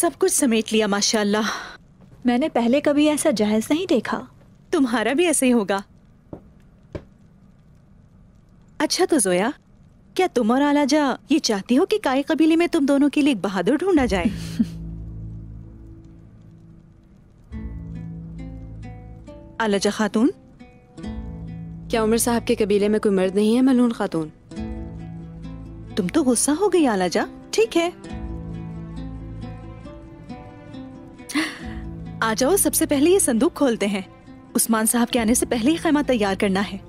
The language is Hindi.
सब कुछ समेट लिया माशाल्लाह। मैंने पहले कभी ऐसा जहेज नहीं देखा। तुम्हारा भी ऐसे ही होगा। अच्छा तो जोया, क्या तुम और आलाजा ये चाहती हो कि काई कबीले में तुम दोनों के लिए एक बहादुर ढूंढा जाए? आलाजा खातून, क्या उमर साहब के कबीले में कोई मर्द नहीं है मलून खातून? तुम तो गुस्सा हो गई आलाजा। ठीक है, आ जाओ, सबसे पहले ये संदूक खोलते हैं। उस्मान साहब के आने से पहले ही खैमा तैयार करना है।